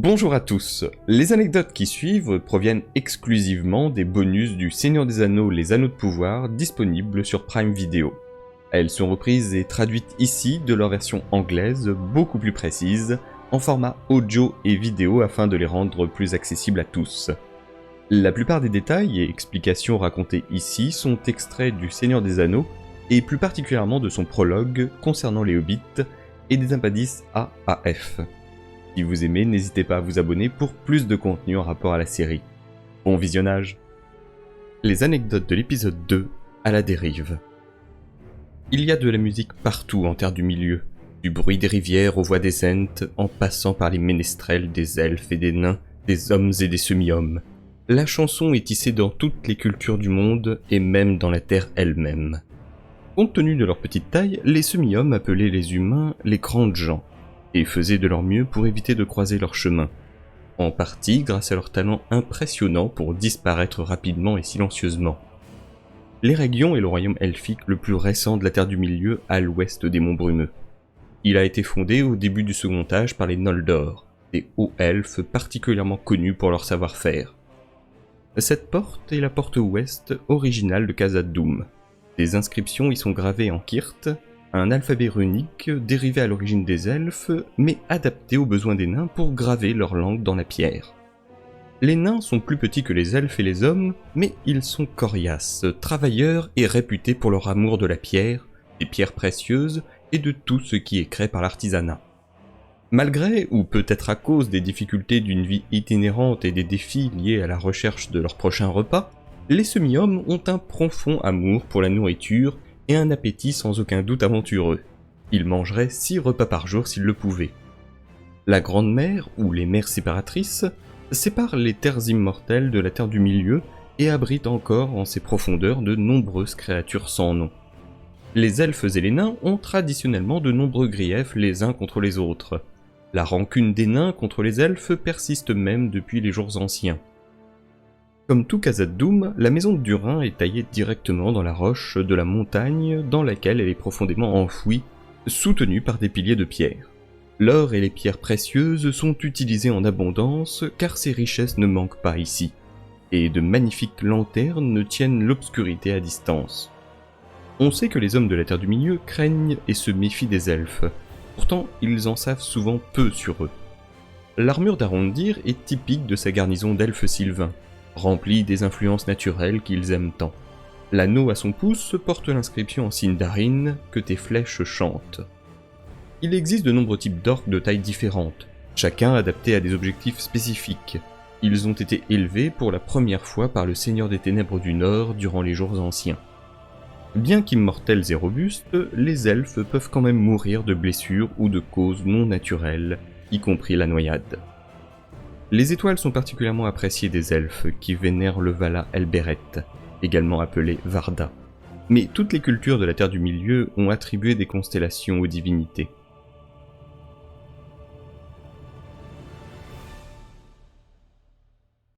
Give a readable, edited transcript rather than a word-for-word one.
Bonjour à tous, les anecdotes qui suivent proviennent exclusivement des bonus du Seigneur des Anneaux, les Anneaux de Pouvoir, disponibles sur Prime Video. Elles sont reprises et traduites ici de leur version anglaise, beaucoup plus précise, en format audio et vidéo afin de les rendre plus accessibles à tous. La plupart des détails et explications racontées ici sont extraits du Seigneur des Anneaux, et plus particulièrement de son prologue concernant les hobbits et des appendices A à F. Si vous aimez, n'hésitez pas à vous abonner pour plus de contenu en rapport à la série. Bon visionnage. Les anecdotes de l'épisode 2, à la dérive. Il y a de la musique partout en Terre du Milieu, du bruit des rivières aux voix des Ents, en passant par les ménestrels des elfes et des nains, des hommes et des semi-hommes. La chanson est tissée dans toutes les cultures du monde, et même dans la Terre elle-même. Compte tenu de leur petite taille, les semi-hommes appelaient les humains les grandes gens, et faisaient de leur mieux pour éviter de croiser leur chemin, en partie grâce à leur talent impressionnant pour disparaître rapidement et silencieusement. L'Eregion est le royaume elfique le plus récent de la Terre du Milieu à l'ouest des Monts Brumeux. Il a été fondé au début du Second Âge par les Noldor, des hauts elfes particulièrement connus pour leur savoir-faire. Cette porte est la porte ouest originale de Khazad-dûm. Des inscriptions y sont gravées en Kirt, un alphabet runique dérivé à l'origine des elfes, mais adapté aux besoins des nains pour graver leur langue dans la pierre. Les nains sont plus petits que les elfes et les hommes, mais ils sont coriaces, travailleurs et réputés pour leur amour de la pierre, des pierres précieuses et de tout ce qui est créé par l'artisanat. Malgré, ou peut-être à cause des difficultés d'une vie itinérante et des défis liés à la recherche de leur prochain repas, les semi-hommes ont un profond amour pour la nourriture et un appétit sans aucun doute aventureux. Ils mangeraient 6 repas par jour s'ils le pouvaient. La Grande Mer, ou les mers séparatrices, sépare les terres immortelles de la Terre du Milieu et abrite encore en ses profondeurs de nombreuses créatures sans nom. Les elfes et les nains ont traditionnellement de nombreux griefs les uns contre les autres. La rancune des nains contre les elfes persiste même depuis les jours anciens. Comme tout Khazad-dûm, la maison de Durin est taillée directement dans la roche de la montagne dans laquelle elle est profondément enfouie, soutenue par des piliers de pierre. L'or et les pierres précieuses sont utilisées en abondance car ces richesses ne manquent pas ici, et de magnifiques lanternes tiennent l'obscurité à distance. On sait que les hommes de la Terre du Milieu craignent et se méfient des elfes, pourtant ils en savent souvent peu sur eux. L'armure d'Arondir est typique de sa garnison d'elfes sylvains, remplie des influences naturelles qu'ils aiment tant. L'anneau à son pouce porte l'inscription en Sindarin « Que tes flèches chantent ». Il existe de nombreux types d'orques de tailles différentes, chacun adapté à des objectifs spécifiques. Ils ont été élevés pour la première fois par le Seigneur des Ténèbres du Nord durant les jours anciens. Bien qu'immortels et robustes, les elfes peuvent quand même mourir de blessures ou de causes non naturelles, y compris la noyade. Les étoiles sont particulièrement appréciées des elfes qui vénèrent le Vala Elbereth, également appelé Varda. Mais toutes les cultures de la Terre du Milieu ont attribué des constellations aux divinités.